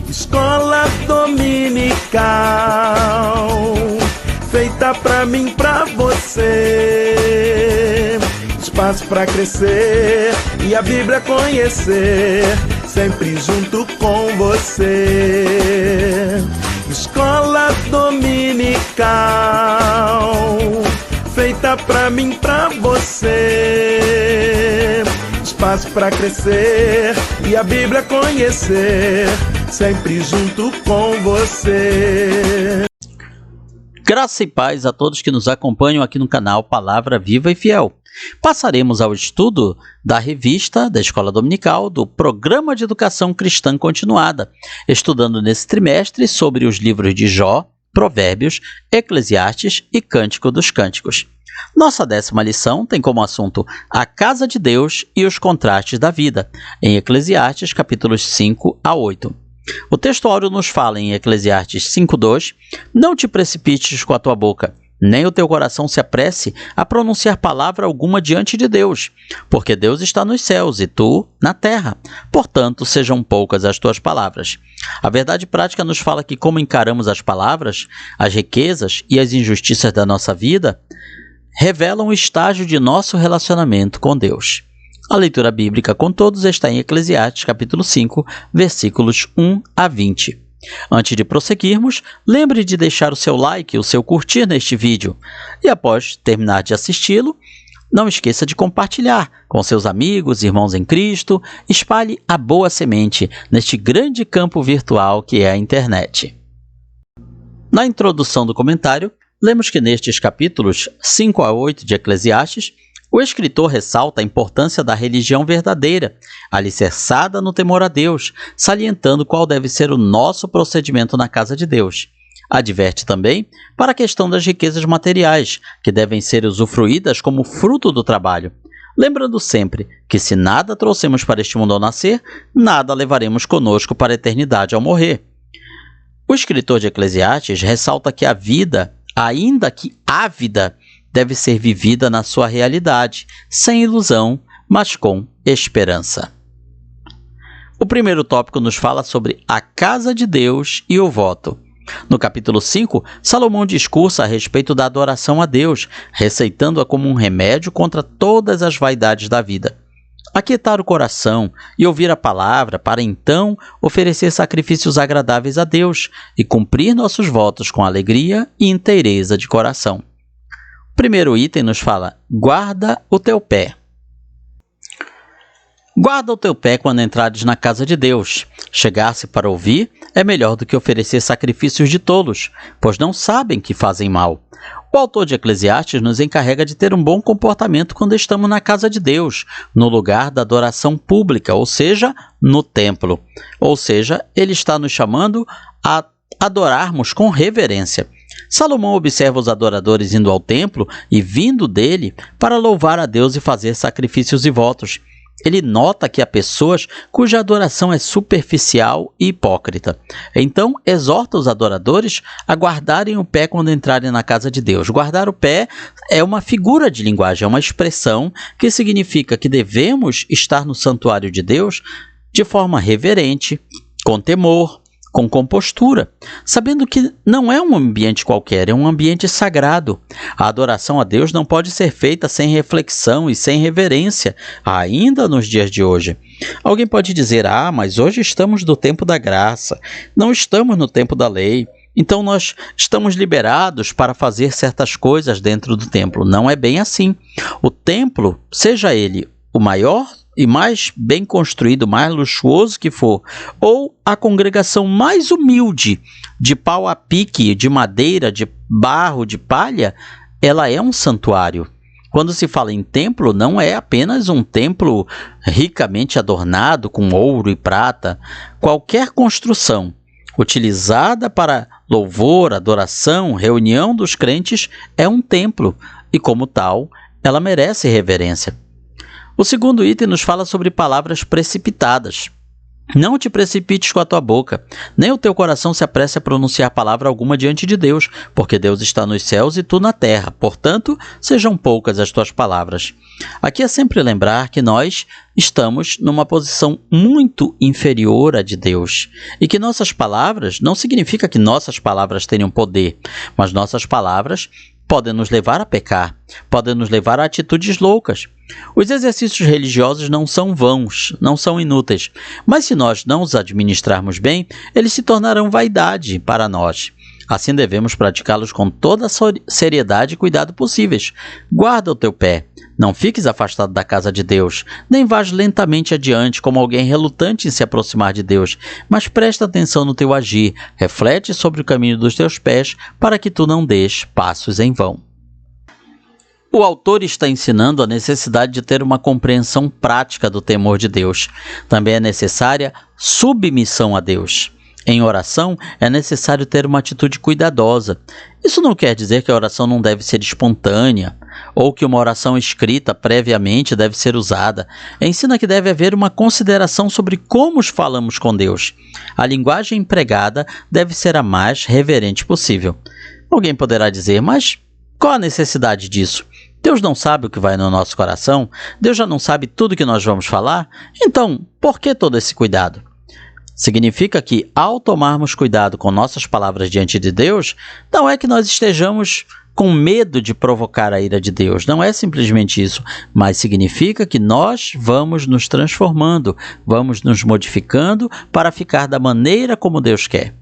Escola dominical, feita pra mim, pra você. Espaço pra crescer e a Bíblia conhecer, sempre junto com você. Escola dominical, feita pra mim, pra você. Espaço pra crescer e a Bíblia conhecer, sempre junto com você. Graça e paz a todos que nos acompanham aqui no canal Palavra Viva e Fiel. Passaremos ao estudo da revista da Escola Dominical do Programa de Educação Cristã Continuada, estudando nesse trimestre sobre os livros de Jó, Provérbios, Eclesiastes e Cântico dos Cânticos. Nossa 10ª lição tem como assunto a casa de Deus e os contrastes da vida, em Eclesiastes capítulos 5 a 8. O texto áureo nos fala em Eclesiastes 5:2, não te precipites com a tua boca, nem o teu coração se apresse a pronunciar palavra alguma diante de Deus, porque Deus está nos céus e tu na terra, portanto sejam poucas as tuas palavras. A verdade prática nos fala que como encaramos as palavras, as riquezas e as injustiças da nossa vida, revelam o estágio de nosso relacionamento com Deus. A leitura bíblica com todos está em Eclesiastes capítulo 5, versículos 1 a 20. Antes de prosseguirmos, lembre de deixar o seu like e o seu curtir neste vídeo. E após terminar de assisti-lo, não esqueça de compartilhar com seus amigos, irmãos em Cristo. Espalhe a boa semente neste grande campo virtual que é a internet. Na introdução do comentário, lemos que nestes capítulos 5 a 8 de Eclesiastes, o escritor ressalta a importância da religião verdadeira, alicerçada no temor a Deus, salientando qual deve ser o nosso procedimento na casa de Deus. Adverte também para a questão das riquezas materiais, que devem ser usufruídas como fruto do trabalho, lembrando sempre que se nada trouxemos para este mundo ao nascer, nada levaremos conosco para a eternidade ao morrer. O escritor de Eclesiastes ressalta que a vida, ainda que ávida, deve ser vivida na sua realidade, sem ilusão, mas com esperança. O primeiro tópico nos fala sobre a casa de Deus e o voto. No capítulo 5, Salomão discursa a respeito da adoração a Deus, receitando-a como um remédio contra todas as vaidades da vida. Aquietar o coração e ouvir a palavra para então oferecer sacrifícios agradáveis a Deus e cumprir nossos votos com alegria e inteireza de coração. O primeiro item nos fala: guarda o teu pé. Guarda o teu pé quando entrares na casa de Deus. Chegar-se para ouvir é melhor do que oferecer sacrifícios de tolos, pois não sabem que fazem mal. O autor de Eclesiastes nos encarrega de ter um bom comportamento quando estamos na casa de Deus, no lugar da adoração pública, ou seja, no templo. Ou seja, ele está nos chamando a adorarmos com reverência. Salomão observa os adoradores indo ao templo e vindo dele para louvar a Deus e fazer sacrifícios e votos. Ele nota que há pessoas cuja adoração é superficial e hipócrita. Então, exorta os adoradores a guardarem o pé quando entrarem na casa de Deus. Guardar o pé é uma figura de linguagem, é uma expressão que significa que devemos estar no santuário de Deus de forma reverente, com temor, com compostura, sabendo que não é um ambiente qualquer, é um ambiente sagrado. A adoração a Deus não pode ser feita sem reflexão e sem reverência, ainda nos dias de hoje. Alguém pode dizer: mas hoje estamos no tempo da graça, não estamos no tempo da lei, então nós estamos liberados para fazer certas coisas dentro do templo. Não é bem assim. O templo, seja ele o maior e mais bem construído, mais luxuoso que for, ou a congregação mais humilde, de pau a pique, de madeira, de barro, de palha, ela é um santuário. Quando se fala em templo, não é apenas um templo ricamente adornado com ouro e prata. Qualquer construção utilizada para louvor, adoração, reunião dos crentes é um templo e, como tal, ela merece reverência. O segundo item nos fala sobre palavras precipitadas. Não te precipites com a tua boca, nem o teu coração se apresse a pronunciar palavra alguma diante de Deus, porque Deus está nos céus e tu na terra, portanto, sejam poucas as tuas palavras. Aqui é sempre lembrar que nós estamos numa posição muito inferior à de Deus, e que nossas palavras não significa que nossas palavras tenham poder, mas nossas palavras podem nos levar a pecar, podem nos levar a atitudes loucas. Os exercícios religiosos não são vãos, não são inúteis, mas se nós não os administrarmos bem, eles se tornarão vaidade para nós. Assim devemos praticá-los com toda a seriedade e cuidado possíveis. Guarda o teu pé, não fiques afastado da casa de Deus, nem vás lentamente adiante como alguém relutante em se aproximar de Deus, mas presta atenção no teu agir, reflete sobre o caminho dos teus pés, para que tu não dês passos em vão. O autor está ensinando a necessidade de ter uma compreensão prática do temor de Deus. Também é necessária submissão a Deus. Em oração, é necessário ter uma atitude cuidadosa. Isso não quer dizer que a oração não deve ser espontânea, ou que uma oração escrita previamente deve ser usada. Ensina que deve haver uma consideração sobre como falamos com Deus. A linguagem empregada deve ser a mais reverente possível. Alguém poderá dizer, mas qual a necessidade disso? Deus não sabe o que vai no nosso coração? Deus já não sabe tudo que nós vamos falar? Então, por que todo esse cuidado? Significa que, ao tomarmos cuidado com nossas palavras diante de Deus, não é que nós estejamos com medo de provocar a ira de Deus. Não é simplesmente isso, mas significa que nós vamos nos transformando, vamos nos modificando para ficar da maneira como Deus quer.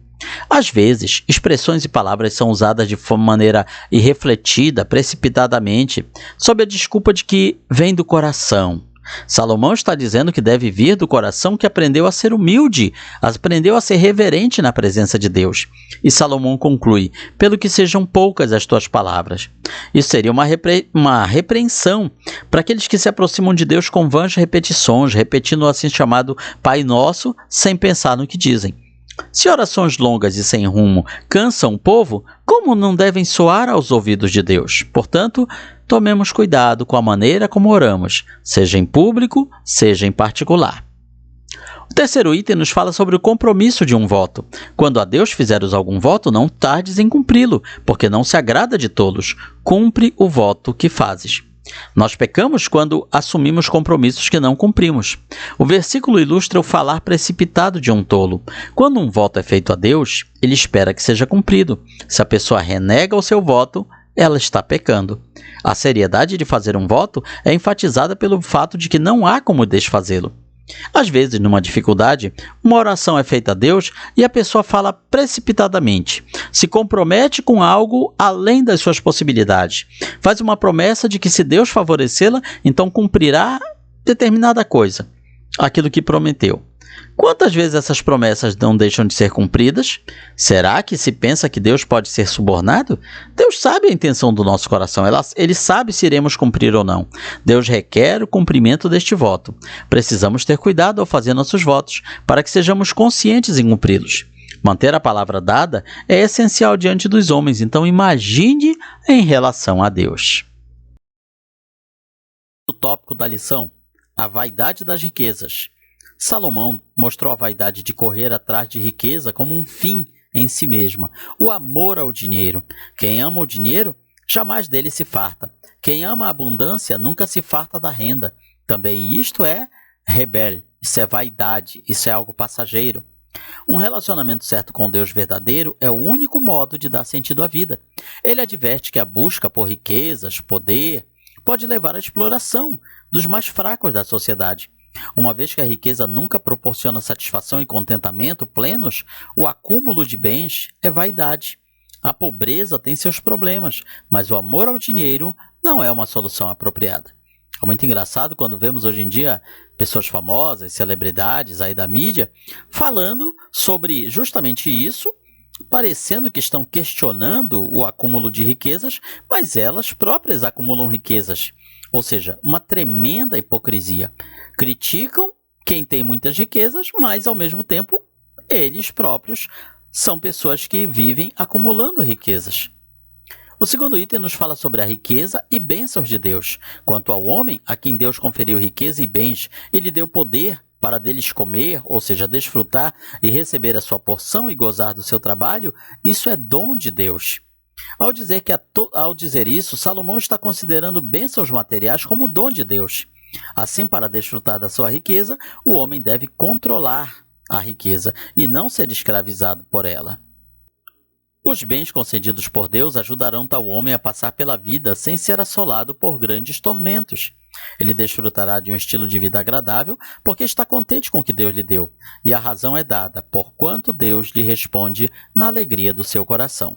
Às vezes, expressões e palavras são usadas de maneira irrefletida, precipitadamente, sob a desculpa de que vem do coração. Salomão está dizendo que deve vir do coração que aprendeu a ser humilde, aprendeu a ser reverente na presença de Deus. E Salomão conclui, pelo que sejam poucas as tuas palavras. Isso seria uma repreensão para aqueles que se aproximam de Deus com vãs repetições, repetindo o assim chamado Pai Nosso, sem pensar no que dizem. Se orações longas e sem rumo cansam o povo, como não devem soar aos ouvidos de Deus? Portanto, tomemos cuidado com a maneira como oramos, seja em público, seja em particular. O terceiro item nos fala sobre o compromisso de um voto. Quando a Deus fizeres algum voto, não tardes em cumpri-lo, porque não se agrada de tolos. Cumpre o voto que fazes. Nós pecamos quando assumimos compromissos que não cumprimos. O versículo ilustra o falar precipitado de um tolo. Quando um voto é feito a Deus, ele espera que seja cumprido. Se a pessoa renega o seu voto, ela está pecando. A seriedade de fazer um voto é enfatizada pelo fato de que não há como desfazê-lo. Às vezes, numa dificuldade, uma oração é feita a Deus e a pessoa fala precipitadamente, se compromete com algo além das suas possibilidades, faz uma promessa de que se Deus favorecê-la, então cumprirá determinada coisa, aquilo que prometeu. Quantas vezes essas promessas não deixam de ser cumpridas? Será que se pensa que Deus pode ser subornado? Deus sabe a intenção do nosso coração, Ele sabe se iremos cumprir ou não. Deus requer o cumprimento deste voto. Precisamos ter cuidado ao fazer nossos votos, para que sejamos conscientes em cumpri-los. Manter a palavra dada é essencial diante dos homens, então imagine em relação a Deus. O tópico da lição: a vaidade das riquezas. Salomão mostrou a vaidade de correr atrás de riqueza como um fim em si mesma, o amor ao dinheiro. Quem ama o dinheiro, jamais dele se farta. Quem ama a abundância, nunca se farta da renda. Também isto é rebelde, isso é vaidade, isso é algo passageiro. Um relacionamento certo com Deus verdadeiro é o único modo de dar sentido à vida. Ele adverte que a busca por riquezas, poder, pode levar à exploração dos mais fracos da sociedade. Uma vez que a riqueza nunca proporciona satisfação e contentamento plenos, o acúmulo de bens é vaidade. A pobreza tem seus problemas, mas o amor ao dinheiro não é uma solução apropriada. É muito engraçado quando vemos hoje em dia pessoas famosas, celebridades aí da mídia, falando sobre justamente isso, parecendo que estão questionando o acúmulo de riquezas, mas elas próprias acumulam riquezas. Ou seja, uma tremenda hipocrisia. Criticam quem tem muitas riquezas, mas, ao mesmo tempo, eles próprios são pessoas que vivem acumulando riquezas. O segundo item nos fala sobre a riqueza e bênçãos de Deus. Quanto ao homem, a quem Deus conferiu riqueza e bens, ele deu poder para deles comer, ou seja, desfrutar e receber a sua porção e gozar do seu trabalho, isso é dom de Deus. Ao dizer isso, Salomão está considerando bênçãos materiais como dom de Deus. Assim, para desfrutar da sua riqueza, o homem deve controlar a riqueza e não ser escravizado por ela. Os bens concedidos por Deus ajudarão tal homem a passar pela vida sem ser assolado por grandes tormentos. Ele desfrutará de um estilo de vida agradável porque está contente com o que Deus lhe deu, e a razão é dada, porquanto Deus lhe responde na alegria do seu coração.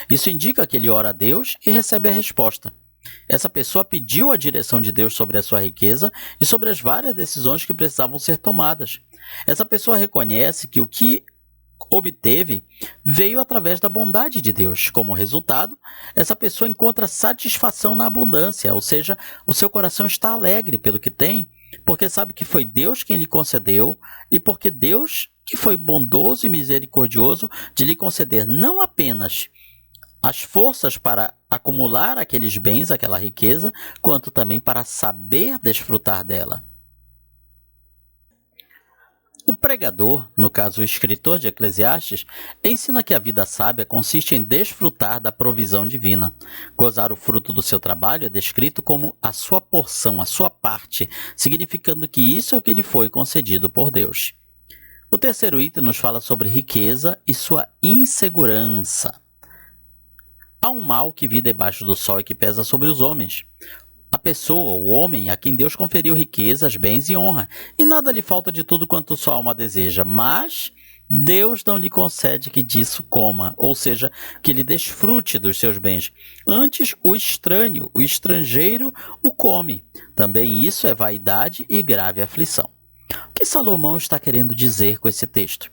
Isso indica que ele ora a Deus e recebe a resposta. Essa pessoa pediu a direção de Deus sobre a sua riqueza e sobre as várias decisões que precisavam ser tomadas. Essa pessoa reconhece que o que obteve veio através da bondade de Deus. Como resultado, essa pessoa encontra satisfação na abundância, ou seja, o seu coração está alegre pelo que tem, porque sabe que foi Deus quem lhe concedeu e porque Deus que foi bondoso e misericordioso de lhe conceder não apenas as forças para acumular aqueles bens, aquela riqueza, quanto também para saber desfrutar dela. O pregador, no caso o escritor de Eclesiastes, ensina que a vida sábia consiste em desfrutar da provisão divina. Gozar o fruto do seu trabalho é descrito como a sua porção, a sua parte, significando que isso é o que lhe foi concedido por Deus. O terceiro item nos fala sobre riqueza e sua insegurança. Há um mal que vive debaixo do sol e que pesa sobre os homens. A pessoa, o homem, a quem Deus conferiu riquezas, bens e honra, e nada lhe falta de tudo quanto sua alma deseja, mas Deus não lhe concede que disso coma, ou seja, que ele desfrute dos seus bens. Antes, o estranho, o estrangeiro, o come. Também isso é vaidade e grave aflição. O que Salomão está querendo dizer com esse texto?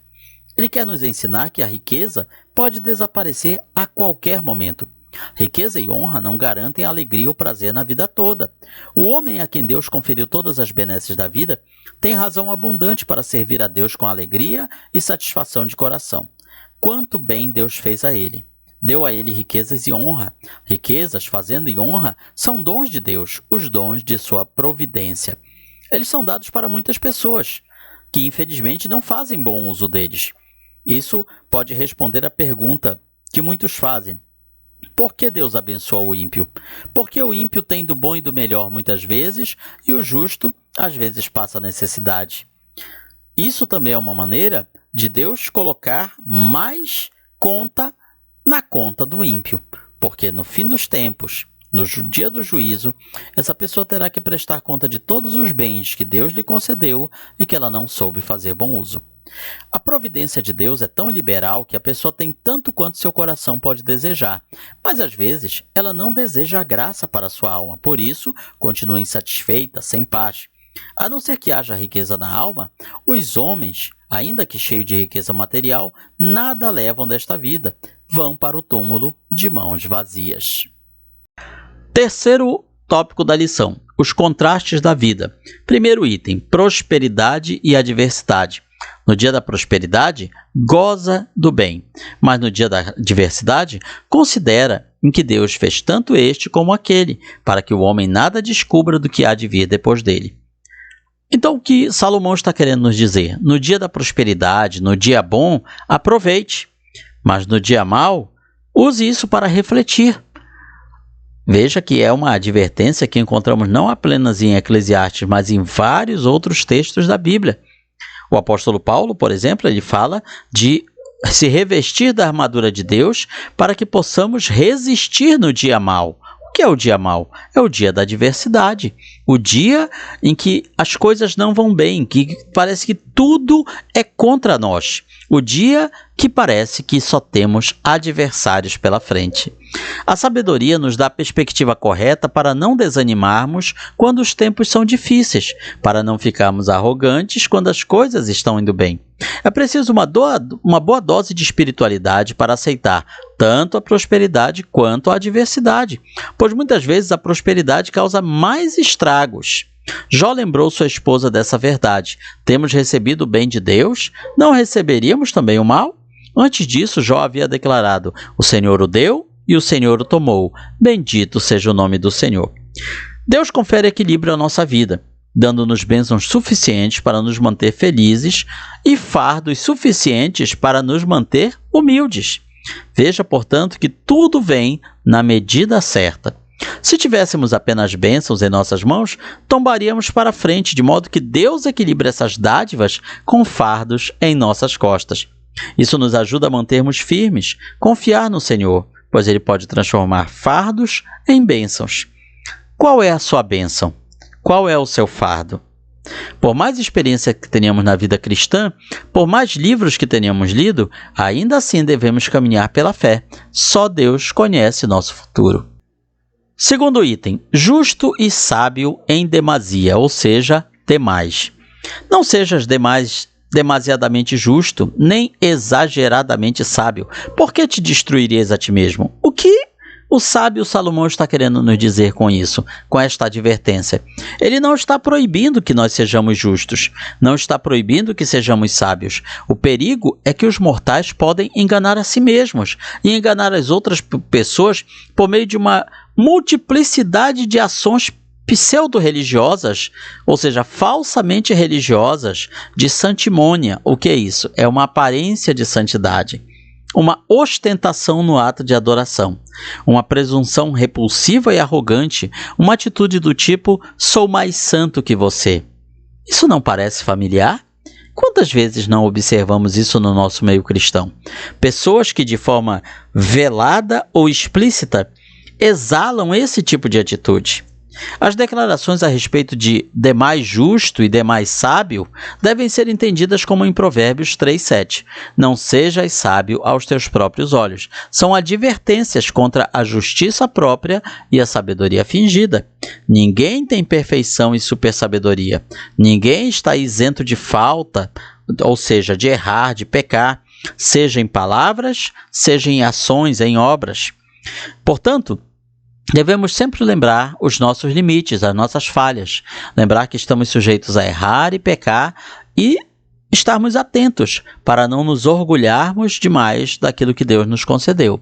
Ele quer nos ensinar que a riqueza pode desaparecer a qualquer momento. Riqueza e honra não garantem alegria ou prazer na vida toda. O homem a quem Deus conferiu todas as benesses da vida tem razão abundante para servir a Deus com alegria e satisfação de coração. Quanto bem Deus fez a ele! Deu a ele riquezas e honra. Riquezas, fazenda e honra são dons de Deus, os dons de sua providência. Eles são dados para muitas pessoas, que infelizmente não fazem bom uso deles. Isso pode responder à pergunta que muitos fazem: por que Deus abençoa o ímpio? Porque o ímpio tem do bom e do melhor muitas vezes e o justo às vezes passa necessidade. Isso também é uma maneira de Deus colocar mais conta na conta do ímpio, porque no fim dos tempos, no dia do juízo, essa pessoa terá que prestar conta de todos os bens que Deus lhe concedeu e que ela não soube fazer bom uso. A providência de Deus é tão liberal que a pessoa tem tanto quanto seu coração pode desejar, mas às vezes ela não deseja a graça para a sua alma, por isso continua insatisfeita, sem paz. A não ser que haja riqueza na alma, os homens, ainda que cheios de riqueza material, nada levam desta vida, vão para o túmulo de mãos vazias. Terceiro tópico da lição: os contrastes da vida. Primeiro item: prosperidade e adversidade. No dia da prosperidade, goza do bem, mas no dia da adversidade, considera em que Deus fez tanto este como aquele, para que o homem nada descubra do que há de vir depois dele. Então, o que Salomão está querendo nos dizer? No dia da prosperidade, no dia bom, aproveite, mas no dia mau, use isso para refletir. Veja que é uma advertência que encontramos não apenas em Eclesiastes, mas em vários outros textos da Bíblia. O apóstolo Paulo, por exemplo, ele fala de se revestir da armadura de Deus para que possamos resistir no dia mau. O que é o dia mau? É o dia da adversidade, o dia em que as coisas não vão bem, que parece que tudo é contra nós, o dia que parece que só temos adversários pela frente. A sabedoria nos dá a perspectiva correta para não desanimarmos quando os tempos são difíceis, para não ficarmos arrogantes quando as coisas estão indo bem. É preciso uma boa dose de espiritualidade para aceitar tanto a prosperidade quanto a adversidade, pois muitas vezes a prosperidade causa mais estragos. Jó lembrou sua esposa dessa verdade: temos recebido o bem de Deus, não receberíamos também o mal? Antes disso, Jó havia declarado: o Senhor o deu e o Senhor o tomou, bendito seja o nome do Senhor. Deus confere equilíbrio à nossa vida. dando-nos bênçãos suficientes para nos manter felizes e fardos suficientes para nos manter humildes. Veja, portanto, que tudo vem na medida certa. Se tivéssemos apenas bênçãos em nossas mãos, tombaríamos para frente, de modo que Deus equilibre essas dádivas com fardos em nossas costas. Isso nos ajuda a mantermos firmes, confiar no Senhor, pois Ele pode transformar fardos em bênçãos. Qual é a sua bênção? Qual é o seu fardo? Por mais experiência que tenhamos na vida cristã, por mais livros que tenhamos lido, ainda assim devemos caminhar pela fé. Só Deus conhece nosso futuro. Segundo item, justo e sábio em demasia, ou seja, demais. Não sejas demasiadamente justo, nem exageradamente sábio. Por que te destruirias a ti mesmo? O que o sábio Salomão está querendo nos dizer com isso, com esta advertência? Ele não está proibindo que nós sejamos justos, não está proibindo que sejamos sábios. O perigo é que os mortais podem enganar a si mesmos e enganar as outras pessoas por meio de uma multiplicidade de ações pseudo-religiosas, ou seja, falsamente religiosas, de santimônia. O que é isso? É uma aparência de santidade, uma ostentação no ato de adoração, uma presunção repulsiva e arrogante, uma atitude do tipo, sou mais santo que você. Isso não parece familiar? Quantas vezes não observamos isso no nosso meio cristão? Pessoas que de forma velada ou explícita exalam esse tipo de atitude. As declarações a respeito de demais justo e demais sábio devem ser entendidas como em Provérbios 3:7. Não sejas sábio aos teus próprios olhos. São advertências contra a justiça própria e a sabedoria fingida. Ninguém tem perfeição e supersabedoria. Ninguém está isento de falta, ou seja, de errar, de pecar, seja em palavras, seja em ações, em obras. Portanto, devemos sempre lembrar os nossos limites, as nossas falhas. Lembrar que estamos sujeitos a errar e pecar e estarmos atentos para não nos orgulharmos demais daquilo que Deus nos concedeu.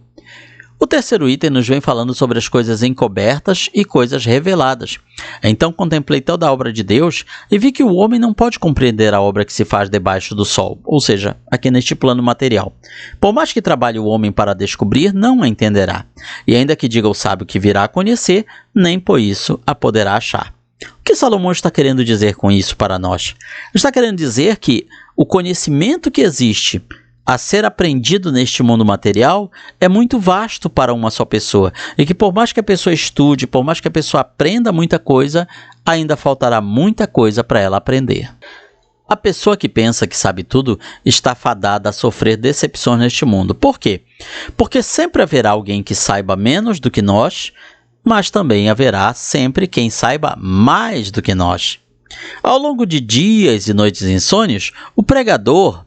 O terceiro item nos vem falando sobre as coisas encobertas e coisas reveladas. Então contemplei toda a obra de Deus e vi que o homem não pode compreender a obra que se faz debaixo do sol, ou seja, aqui neste plano material. Por mais que trabalhe o homem para descobrir, não a entenderá. E ainda que diga o sábio que virá a conhecer, nem por isso a poderá achar. O que Salomão está querendo dizer com isso para nós? Está querendo dizer que o conhecimento que existe a ser aprendido neste mundo material é muito vasto para uma só pessoa, e que por mais que a pessoa estude, por mais que a pessoa aprenda muita coisa, ainda faltará muita coisa para ela aprender. A pessoa que pensa que sabe tudo está fadada a sofrer decepções neste mundo. Por quê? Porque sempre haverá alguém que saiba menos do que nós, mas também haverá sempre quem saiba mais do que nós. Ao longo de dias e noites insônios, o pregador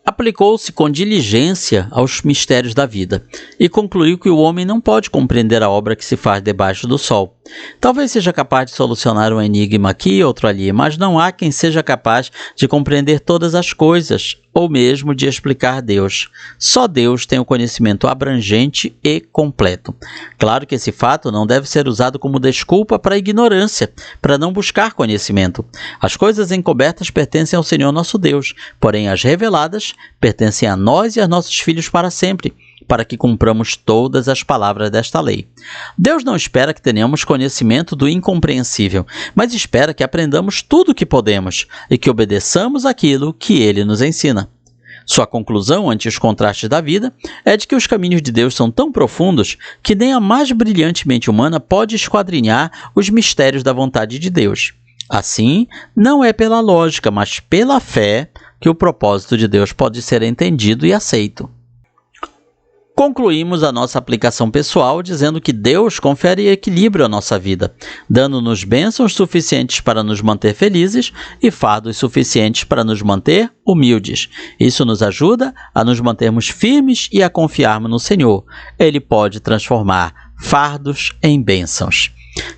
aplicou-se com diligência aos mistérios da vida e concluiu que o homem não pode compreender a obra que se faz debaixo do sol. Talvez seja capaz de solucionar um enigma aqui e outro ali, mas não há quem seja capaz de compreender todas as coisas ou mesmo de explicar Deus. Só Deus tem o conhecimento abrangente e completo. Claro que esse fato não deve ser usado como desculpa para a ignorância, para não buscar conhecimento. As coisas encobertas pertencem ao Senhor nosso Deus, porém as reveladas pertencem a nós e a nossos filhos para sempre, para que cumpramos todas as palavras desta lei. Deus não espera que tenhamos conhecimento do incompreensível, mas espera que aprendamos tudo o que podemos e que obedeçamos aquilo que Ele nos ensina. Sua conclusão ante os contrastes da vida é de que os caminhos de Deus são tão profundos que nem a mais brilhante mente humana pode esquadrinhar os mistérios da vontade de Deus. Assim, não é pela lógica, mas pela fé que o propósito de Deus pode ser entendido e aceito. Concluímos a nossa aplicação pessoal dizendo que Deus confere equilíbrio à nossa vida, dando-nos bênçãos suficientes para nos manter felizes e fardos suficientes para nos manter humildes. Isso nos ajuda a nos mantermos firmes e a confiarmos no Senhor. Ele pode transformar fardos em bênçãos.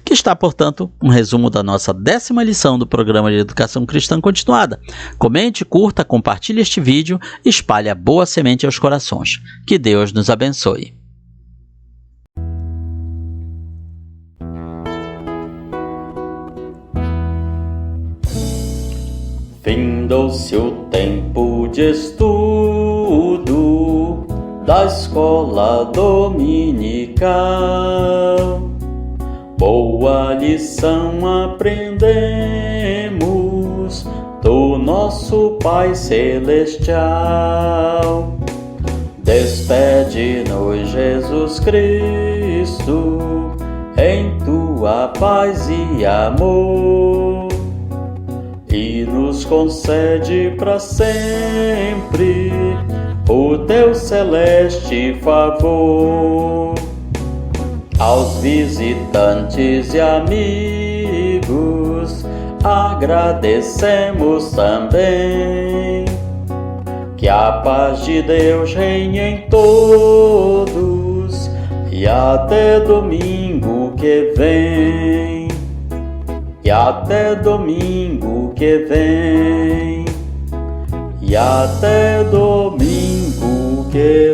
Que está, portanto, um resumo da nossa 10ª lição do Programa de Educação Cristã Continuada. Comente, curta, compartilhe este vídeo e espalhe a boa semente aos corações. Que Deus nos abençoe. Findou-se o tempo de estudo da escola dominical. Boa lição aprendemos do nosso Pai Celestial. Despede-nos, Jesus Cristo, em tua paz e amor, e nos concede para sempre o teu celeste favor. Aos visitantes e amigos agradecemos também. Que a paz de Deus reine em todos e até domingo que vem. E até domingo que vem. E até domingo que vem.